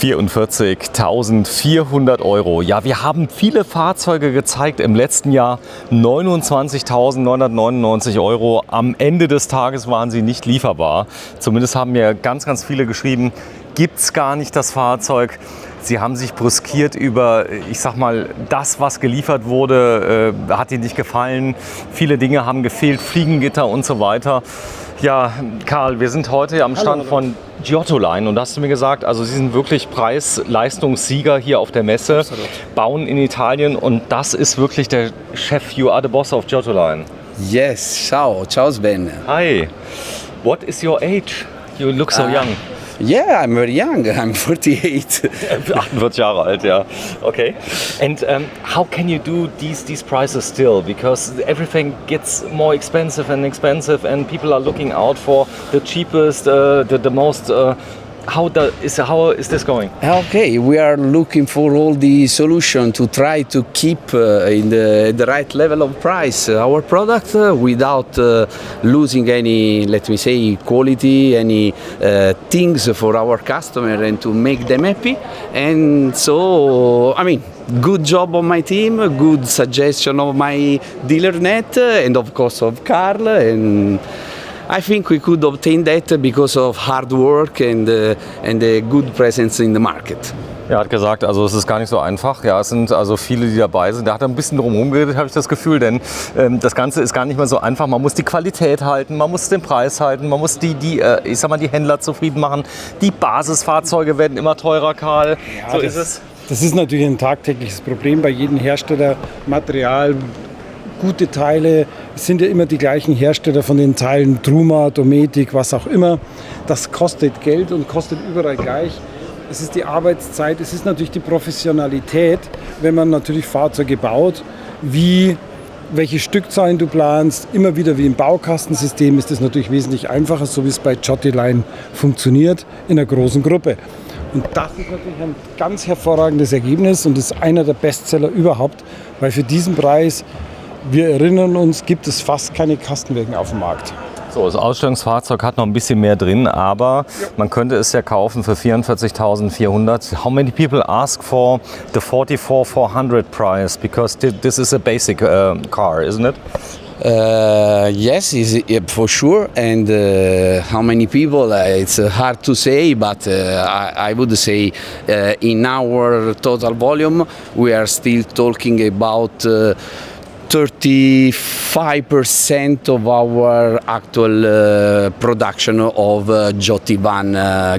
44.400 Euro. Ja, wir haben viele Fahrzeuge gezeigt im letzten Jahr. 29.999 Euro. Am Ende des Tages waren sie nicht lieferbar. Zumindest haben mir ganz, ganz viele geschrieben, gibt es gar nicht das Fahrzeug. Sie haben sich brüskiert über, ich sag mal, das, was geliefert wurde, hat ihnen nicht gefallen. Viele Dinge haben gefehlt, Fliegengitter und so weiter. Ja, Karl, wir sind heute am Stand von Giottoline und da hast du mir gesagt, also Sie sind wirklich Preis-Leistungssieger hier auf der Messe, Absolut. Bauen in Italien und das ist wirklich der Chef, you are the boss of Giottoline. Yes, ciao Sven. Hi, what is your age? You look so young. Yeah, I'm very young. I'm 48. 48 Jahre alt, ja. Okay. And how can you do these prices still? Because everything gets more expensive and people are looking out for the cheapest, the most. How is this going? Okay, we are looking for all the solution to try to keep in the right level of price our product without losing any, let me say, quality, any things for our customer and to make them happy. And so, I mean, good job on my team, good suggestion of my dealer net, and of course of Carl. And I think we could obtain that because of hard work and a good presence in the market. Er hat gesagt, also es ist gar nicht so einfach. Ja, es sind also viele, die dabei sind. Da hat er ein bisschen drum herum geredet, habe ich das Gefühl, denn das Ganze ist gar nicht mehr so einfach. Man muss die Qualität halten, man muss den Preis halten, man muss die Händler zufrieden machen. Die Basisfahrzeuge werden immer teurer, Karl. Ja, so ist es. Das ist natürlich ein tagtägliches Problem bei jedem Hersteller. Material, gute Teile, es sind ja immer die gleichen Hersteller von den Teilen, Truma, Dometic, was auch immer. Das kostet Geld und kostet überall gleich. Es ist die Arbeitszeit, es ist natürlich die Professionalität, wenn man natürlich Fahrzeuge baut, welche Stückzahlen du planst. Immer wieder wie im Baukastensystem ist es natürlich wesentlich einfacher, so wie es bei Giottoline funktioniert, in einer großen Gruppe. Und das ist natürlich ein ganz hervorragendes Ergebnis und ist einer der Bestseller überhaupt, weil für diesen Preis, wir erinnern uns, gibt es fast keine Kastenwagen auf dem Markt. So, das Ausstellungsfahrzeug hat noch ein bisschen mehr drin, aber man könnte es ja kaufen für 44.400. How many people ask for the 44,400 price? Because this is a basic car, isn't it? Yes, for sure. And how many people? It's hard to say, but I would say in our total volume, we are still talking about 35% of our actual production of Giotti Van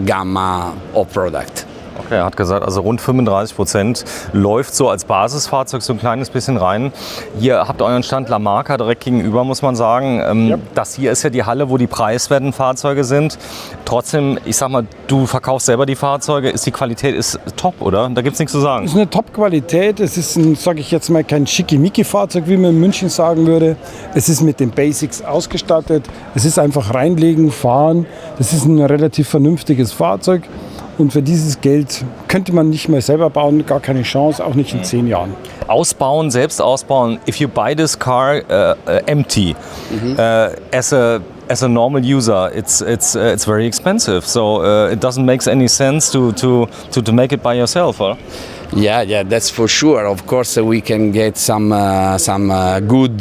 Gamma of product. Okay, er hat gesagt, also rund 35% läuft so als Basisfahrzeug so ein kleines bisschen rein. Ihr habt euren Stand La Marca direkt gegenüber, muss man sagen. Ja. Das hier ist ja die Halle, wo die preiswerten Fahrzeuge sind. Trotzdem, ich sag mal, du verkaufst selber die Fahrzeuge, die Qualität ist top, oder? Da gibt es nichts zu sagen. Es ist eine Top-Qualität, es ist ein, sage ich jetzt mal, kein Schickimicki-Fahrzeug, wie man in München sagen würde. Es ist mit den Basics ausgestattet, es ist einfach reinlegen, fahren. Das ist ein relativ vernünftiges Fahrzeug. Und für dieses Geld könnte man nicht mehr selber bauen, gar keine Chance, auch nicht in 10 Jahren. Ausbauen, selbst ausbauen. If you buy this car empty, as a normal user, it's very expensive. So it doesn't make any sense to make it by yourself, huh? Yeah, that's for sure. Of course, we can get some good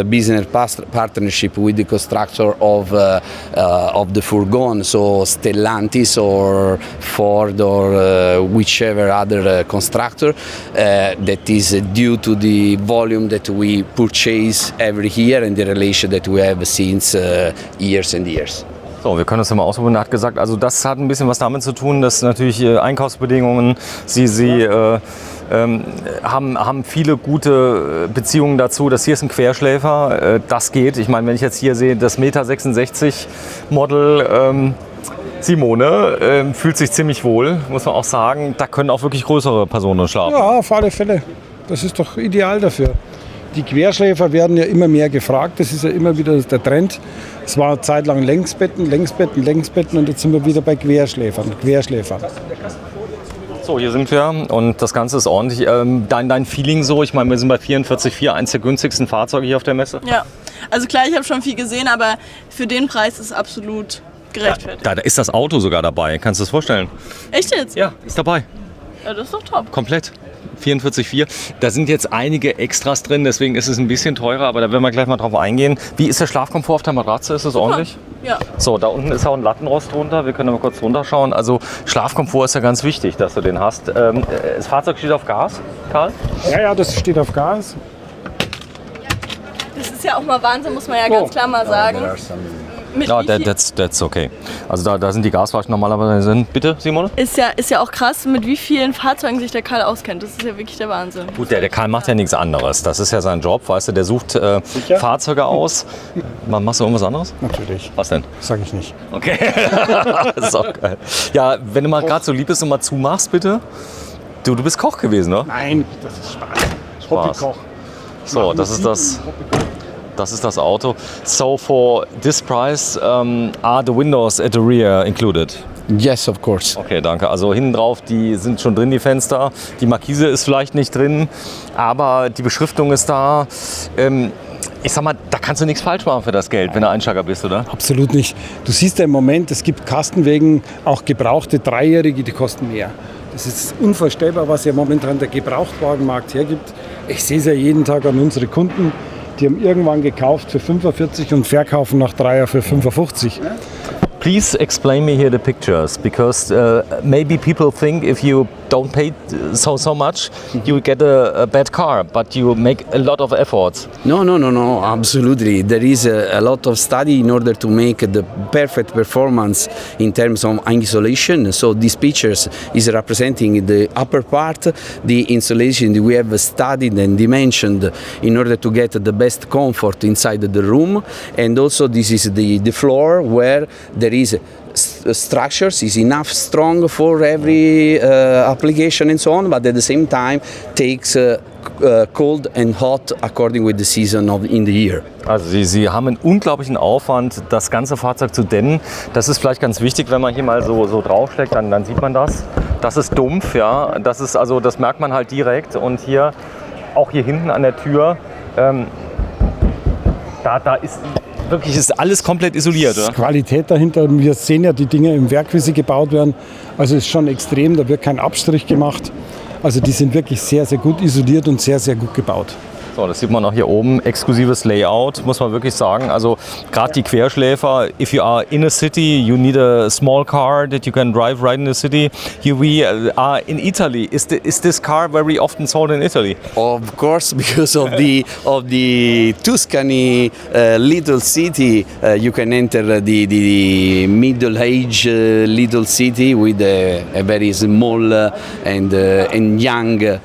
business partnership with the constructor of the furgon, so Stellantis or Ford or whichever other constructor. That is due to the volume that we purchase every year and the relation that we have since years and years. So, wir können das ja mal ausprobieren. Er hat gesagt, also das hat ein bisschen was damit zu tun, dass natürlich Einkaufsbedingungen, sie haben viele gute Beziehungen dazu. Das hier ist ein Querschläfer, das geht. Ich meine, wenn ich jetzt hier sehe, das 1,66 m Model, Simone fühlt sich ziemlich wohl, muss man auch sagen. Da können auch wirklich größere Personen schlafen. Ja, auf alle Fälle. Das ist doch ideal dafür. Die Querschläfer werden ja immer mehr gefragt, das ist ja immer wieder der Trend. Es war eine Zeit lang Längsbetten und jetzt sind wir wieder bei Querschläfern. So, hier sind wir und das Ganze ist ordentlich. Dein Feeling so, ich meine, wir sind bei 44,4, eins der günstigsten Fahrzeuge hier auf der Messe. Ja, also klar, ich habe schon viel gesehen, aber für den Preis ist es absolut gerechtfertigt. Da ist das Auto sogar dabei, kannst du das vorstellen? Echt jetzt? Ja, ist dabei. Ja, das ist doch top. Komplett. 44,4. Da sind jetzt einige Extras drin, deswegen ist es ein bisschen teurer, aber da werden wir gleich mal drauf eingehen. Wie ist der Schlafkomfort auf der Matratze? Ist das ordentlich? Ja. So, da unten ist auch ein Lattenrost drunter. Wir können mal kurz drunter schauen. Also Schlafkomfort ist ja ganz wichtig, dass du den hast. Das Fahrzeug steht auf Gas, Karl? Ja, das steht auf Gas. Das ist ja auch mal Wahnsinn, muss man ja ganz klar mal sagen. Mit Ja, wie viel- that's okay. Also da sind die Gasflaschen normalerweise drin. Bitte, Simone? ist ja auch krass, mit wie vielen Fahrzeugen sich der Karl auskennt. Das ist ja wirklich der Wahnsinn. Gut, der Karl macht ja nichts anderes. Das ist ja sein Job, weißt du. Der sucht Fahrzeuge aus. Machst du irgendwas anderes? Natürlich. Was denn? Sag ich nicht. Okay. Das ist auch geil. Ja, wenn du mal gerade so lieb bist und mal zumachst, bitte. Du bist Koch gewesen, ne? Nein, das ist Spaß. Spaß. Hobbykoch. So, das ist das. Das ist das Auto. So for this price, are the windows at the rear included? Yes, of course. Okay, danke. Also hinten drauf, die sind schon drin, die Fenster. Die Markise ist vielleicht nicht drin, aber die Beschriftung ist da. Ich sag mal, da kannst du nichts falsch machen für das Geld, wenn du Einsteiger bist, oder? Absolut nicht. Du siehst ja im Moment, es gibt Kastenwegen, auch gebrauchte Dreijährige, die kosten mehr. Das ist unvorstellbar, was ja momentan der Gebrauchtwagenmarkt hergibt. Ich sehe es ja jeden Tag an unsere Kunden. Die haben irgendwann gekauft für 45 und verkaufen nach 3 Jahren für 55. Please explain me here the pictures, because maybe people think if you don't pay so much, you get a bad car, but you make a lot of efforts. No, absolutely. There is a lot of study in order to make the perfect performance in terms of insulation. So these pictures is representing the upper part, the insulation that we have studied and dimensioned in order to get the best comfort inside the room. And also this is the floor where there is structures is enough strong for every application and so on, but at the same time takes cold and hot according with the season in the year. Also Sie haben einen unglaublichen Aufwand, das ganze Fahrzeug zu dämmen. Das ist vielleicht ganz wichtig, wenn man hier mal so draufschlägt, dann sieht man das. Das ist dumpf, ja. Das merkt man halt direkt. Und hier, auch hier hinten an der Tür, da ist wirklich ist alles komplett isoliert, oder? Qualität dahinter. Wir sehen ja die Dinge im Werk, wie sie gebaut werden. Also es ist schon extrem, da wird kein Abstrich gemacht. Also die sind wirklich sehr, sehr gut isoliert und sehr, sehr gut gebaut. So, das sieht man auch hier oben, exklusives Layout, muss man wirklich sagen. Also gerade die Querschläfer, if you are in a city, you need a small car that you can drive right in the city. We are in Italy. Is this car very often sold in Italy? Of course, because of the Tuscany little city, you can enter the middle-age little city with a very small and young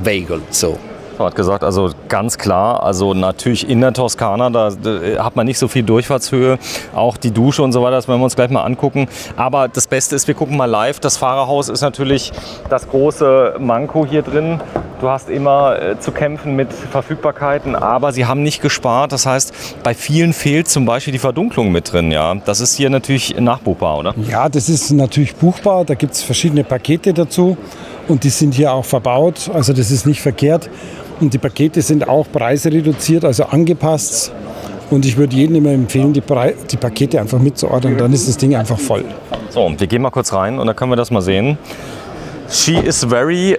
vehicle. So. Er hat gesagt, also ganz klar, also natürlich in der Toskana, da hat man nicht so viel Durchfahrtshöhe, auch die Dusche und so weiter, das werden wir uns gleich mal angucken. Aber das Beste ist, wir gucken mal live. Das Fahrerhaus ist natürlich das große Manko hier drin. Du hast immer zu kämpfen mit Verfügbarkeiten, aber sie haben nicht gespart. Das heißt, bei vielen fehlt zum Beispiel die Verdunklung mit drin. Ja, das ist hier natürlich nachbuchbar, oder? Ja, das ist natürlich buchbar. Da gibt es verschiedene Pakete dazu und die sind hier auch verbaut. Also das ist nicht verkehrt. Und die Pakete sind auch preisreduziert, also angepasst. Und ich würde jedem immer empfehlen, die Pakete einfach mitzuordern. Dann ist das Ding einfach voll. So, wir gehen mal kurz rein und dann können wir das mal sehen. She is very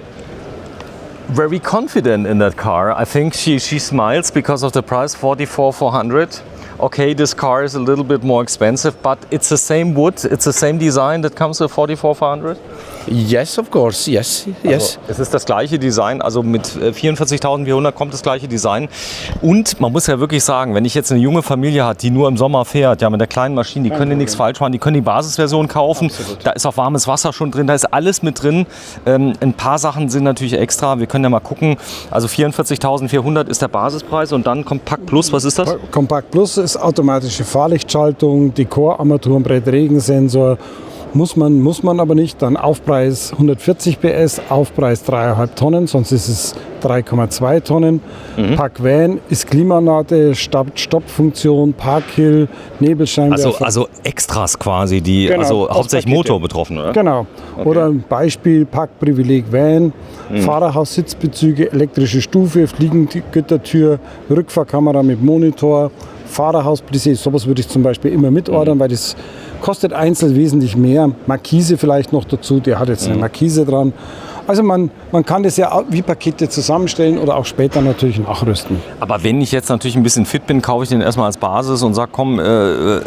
confident in that car. I think she smiles because of the price, 44,400. Okay, this car is a little bit more expensive, but it's the same wood, it's the same design that comes with 44,400? Yes, of course, yes. Also, es ist das gleiche Design, also mit 44.400 kommt das gleiche Design. Und man muss ja wirklich sagen, wenn ich jetzt eine junge Familie hat, die nur im Sommer fährt, ja mit der kleinen Maschine, die können ja nichts falsch machen, die können die Basisversion kaufen. Absolut. Da ist auch warmes Wasser schon drin, da ist alles mit drin. Ein paar Sachen sind natürlich extra, wir können ja mal gucken. Also 44.400 ist der Basispreis und dann Compact Plus, was ist das? Compact Plus ist automatische Fahrlichtschaltung, Dekorarmaturenbrett, Regensensor. Muss man aber nicht. Dann Aufpreis 140 PS, Aufpreis 3,5 Tonnen, sonst ist es 3,2 Tonnen. Park Van ist Klimaanlage, Start-Stopp-Funktion, Parkhill, Nebelscheinwerfer. Also Extras quasi, die Genau, also hauptsächlich Pakete. Motor betroffen, oder? Genau. Okay. Oder ein Beispiel, Parkprivileg Van, Fahrerhaus-Sitzbezüge, elektrische Stufe, Fliegengittertür, Rückfahrkamera mit Monitor, Fahrerhausplissé, sowas würde ich zum Beispiel immer mitordern, weil das kostet einzeln wesentlich mehr. Markise vielleicht noch dazu, der hat jetzt eine Markise dran. Also man kann das ja wie Pakete zusammenstellen oder auch später natürlich nachrüsten. Aber wenn ich jetzt natürlich ein bisschen fit bin, kaufe ich den erstmal als Basis und sage, komm,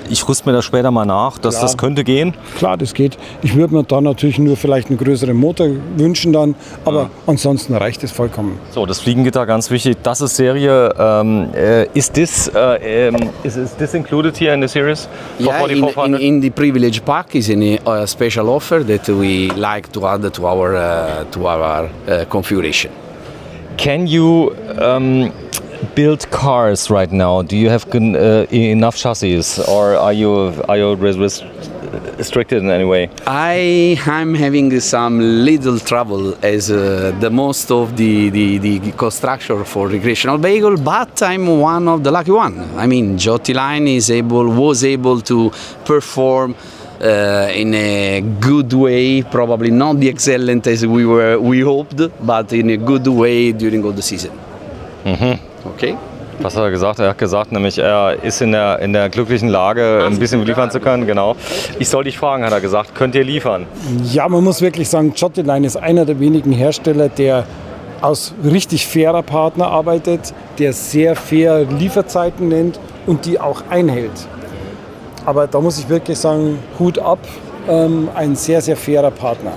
ich rüste mir das später mal nach, das könnte gehen. Klar, das geht. Ich würde mir dann natürlich nur vielleicht einen größeren Motor wünschen dann, aber ansonsten reicht es vollkommen. So, das Fliegengitter, ganz wichtig, das ist Serie. Is this included here in the series? Yeah, in the privilege pack is a special offer that we like to add to our configuration. Can you build cars right now? Do you have enough chassis, or are you restricted in any way? I'm having some little trouble as the most of the construction for recreational vehicle, but I'm one of the lucky one. I mean, Jotti Line was able to perform in a good way, probably not the excellent as we hoped, but in a good way during all the season. Okay. Was hat er gesagt? Er hat gesagt, nämlich er ist in der glücklichen Lage, ein bisschen liefern zu können. Genau. Ich soll dich fragen, hat er gesagt, könnt ihr liefern? Ja, man muss wirklich sagen, Jotti Line ist einer der wenigen Hersteller, der aus richtig fairer Partner arbeitet, der sehr fair Lieferzeiten nennt und die auch einhält. Aber da muss ich wirklich sagen, Hut ab, ein sehr, sehr fairer Partner.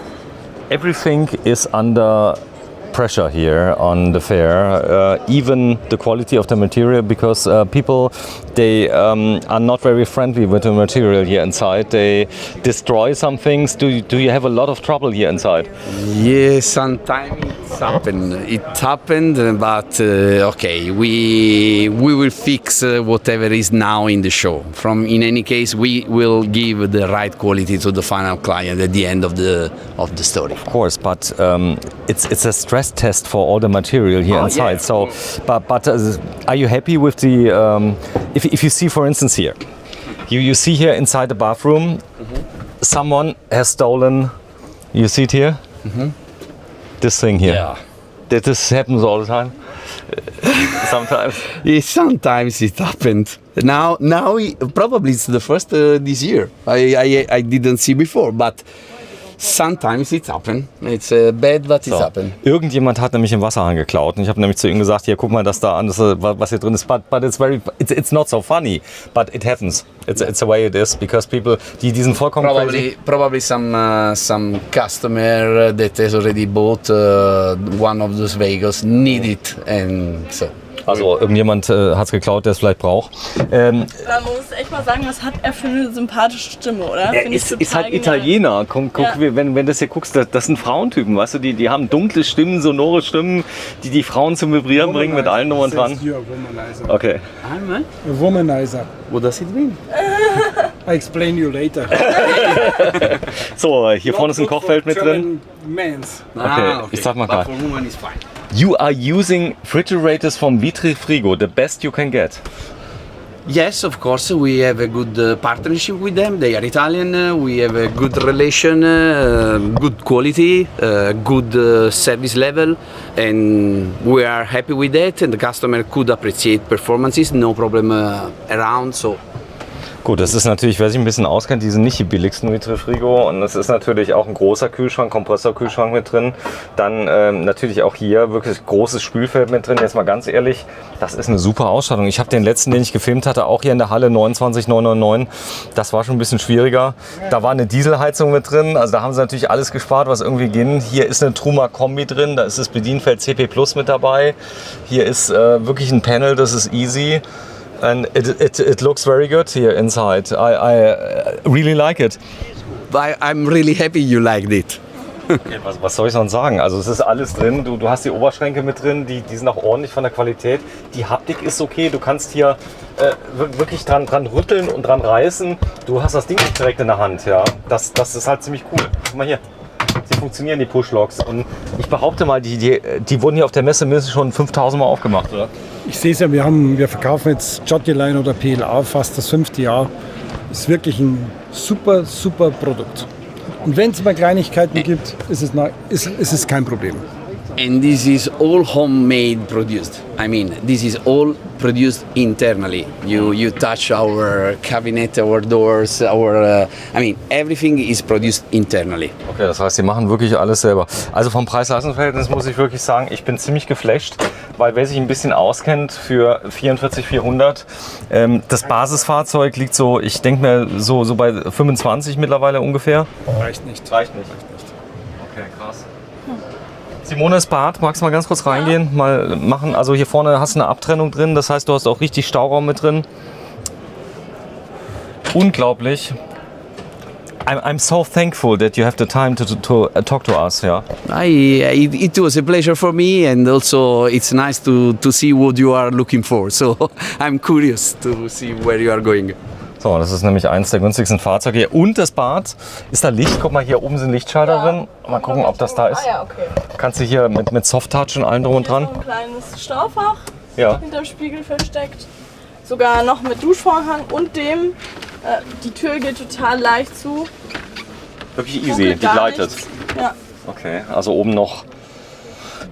Everything is under pressure here on the fair, even the quality of the material, because people, they are not very friendly with the material here inside. They destroy some things. Do you have a lot of trouble here inside? Yes, sometimes it's happened. It happened, but okay, we will fix whatever is now in the show. In any case, we will give the right quality to the final client at the end of the story. Of course, but it's a stress test for all the material here inside. Yeah. So, but are you happy with the? If you see, for instance, here, you see here inside the bathroom, someone has stolen. You see it here, this thing here. Yeah. This happens all the time. Sometimes. Sometimes it happened. Now probably it's the first this year. I didn't see before, but sometimes it's happened. It's bad, but it's happened. Irgendjemand hat nämlich den Wasserhahn geklaut und ich habe nämlich zu ihm gesagt, hier guck mal das da an, was hier drin ist. But it's not so funny, but it happens. It's the way it is, because people, die sind vollkommen crazy. Probably some customer that has already bought one of those vehicles need it, and so. Also irgendjemand hat es geklaut, der es vielleicht braucht. Man muss echt mal sagen, was hat er für eine sympathische Stimme, oder? Er ist halt Italiener. Guck, wenn du das hier guckst, das sind Frauentypen, weißt du, die haben dunkle Stimmen, sonore Stimmen, die Frauen zum Vibrieren bringen mit allen Nummern dran. Okay. A womanizer. What does it mean? I explain you later. So, hier vorne ist ein Kochfeld mit drin. Okay, ich sag mal klar. You are using refrigerators from Vitrifrigo, the best you can get. Yes, of course, we have a good partnership with them. They are Italian. We have a good relation, good quality, good service level, and we are happy with that. And the customer could appreciate performances, no problem around. So. Gut, das ist natürlich, wer sich ein bisschen auskennt, die sind nicht die billigsten Vitrifrigo, und das ist natürlich auch ein großer Kühlschrank, Kompressorkühlschrank mit drin. Dann natürlich auch hier wirklich großes Spülfeld mit drin. Jetzt mal ganz ehrlich, das ist eine super Ausstattung. Ich habe den letzten, den ich gefilmt hatte, auch hier in der Halle 29999. Das war schon ein bisschen schwieriger. Da war eine Dieselheizung mit drin, also da haben sie natürlich alles gespart, was irgendwie ging. Hier ist eine Truma Kombi drin, da ist das Bedienfeld CP Plus mit dabei. Hier ist wirklich ein Panel, das ist easy. And it looks very good here inside. I really like it. I'm really happy you liked it. Okay, was soll ich sonst sagen? Also es ist alles drin. Du hast die Oberschränke mit drin, die sind auch ordentlich von der Qualität. Die Haptik ist okay. Du kannst hier wirklich dran rütteln und dran reißen. Du hast das Ding direkt in der Hand. Ja, das ist halt ziemlich cool. Guck mal hier. Sie funktionieren, die Push-Locks. Und ich behaupte mal, die wurden hier auf der Messe mindestens schon 5000 Mal aufgemacht, oder? Ich sehe es ja, wir verkaufen jetzt Jotti Line oder PLA fast das 5. Jahr. Ist wirklich ein super, super Produkt. Und wenn es mal Kleinigkeiten gibt, ist es kein Problem. And this is all homemade produced. I mean, this is all produced internally. You touch our cabinet, our doors, everything is produced internally. Okay, das heißt, sie machen wirklich alles selber. Also vom Preis-Leistungs-Verhältnis muss ich wirklich sagen, ich bin ziemlich geflasht, weil wer sich ein bisschen auskennt für 44.400, das Basisfahrzeug liegt so, ich denke mir so bei 25 mittlerweile ungefähr. Reicht nicht. Reicht nicht. Okay, krass. Simones Bad, magst du mal ganz kurz reingehen? Mal machen. Also hier vorne hast du eine Abtrennung drin, das heißt, du hast auch richtig Stauraum mit drin. Unglaublich. I'm so thankful that you have the time to talk to us. Yeah. It was a pleasure for me, and also it's nice to see what you are looking for. So I'm curious to see where you are going. So, das ist nämlich eins der günstigsten Fahrzeuge hier. Und das Bad, ist da Licht? Guck mal, hier oben sind Lichtschalter drin. Mal gucken, ob das da ist. Ah ja, okay. Kannst du hier mit Soft-Touch und allem drum und dran. Hier ist noch ein kleines Staufach Ja. hinterm Spiegel versteckt. Sogar noch mit Duschvorhang und dem. Die Tür geht total leicht zu. Wirklich easy, Funkelt die gar gleitet. nichts. Ja. Okay, also oben noch.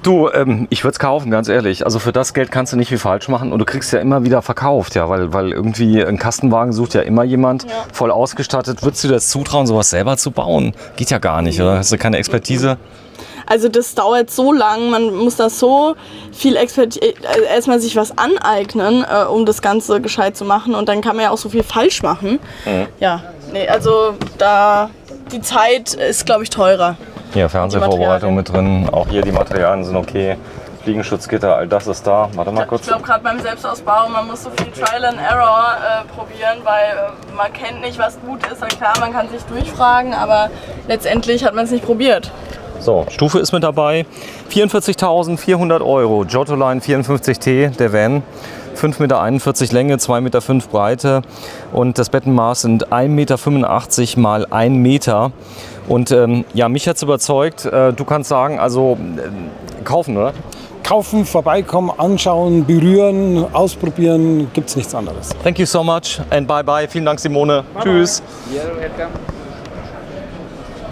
Du, ich würde es kaufen, ganz ehrlich. Also für das Geld kannst du nicht viel falsch machen und du kriegst ja immer wieder verkauft, ja, weil irgendwie ein Kastenwagen sucht ja immer jemand, voll ausgestattet. Würdest du dir das zutrauen, sowas selber zu bauen? Geht ja gar nicht, oder? Hast du keine Expertise? Also das dauert so lang, man muss da so viel erstmal sich was aneignen, um das Ganze gescheit zu machen und dann kann man ja auch so viel falsch machen. Ja, nee, also da die Zeit ist, glaube ich, teurer. Hier, Fernsehvorbereitung mit drin. Auch hier die Materialien sind okay. Fliegenschutzgitter, all das ist da. Warte mal kurz. Ich glaube, gerade beim Selbstausbau, man muss so viel Trial and Error probieren, weil man kennt nicht, was gut ist. Und klar, man kann sich durchfragen, aber letztendlich hat man es nicht probiert. So, Stufe ist mit dabei. 44.400 €. Giottoline 54T, der Van. 5,41 Meter Länge, 2,5 Meter Breite und das Bettenmaß sind 1,85 Meter mal 1 Meter. Und ja, mich hat es überzeugt. Du kannst sagen, also kaufen, oder? Kaufen, vorbeikommen, anschauen, berühren, ausprobieren, gibt's nichts anderes. Thank you so much and bye bye. Vielen Dank, Simone. Tschüss. You're welcome.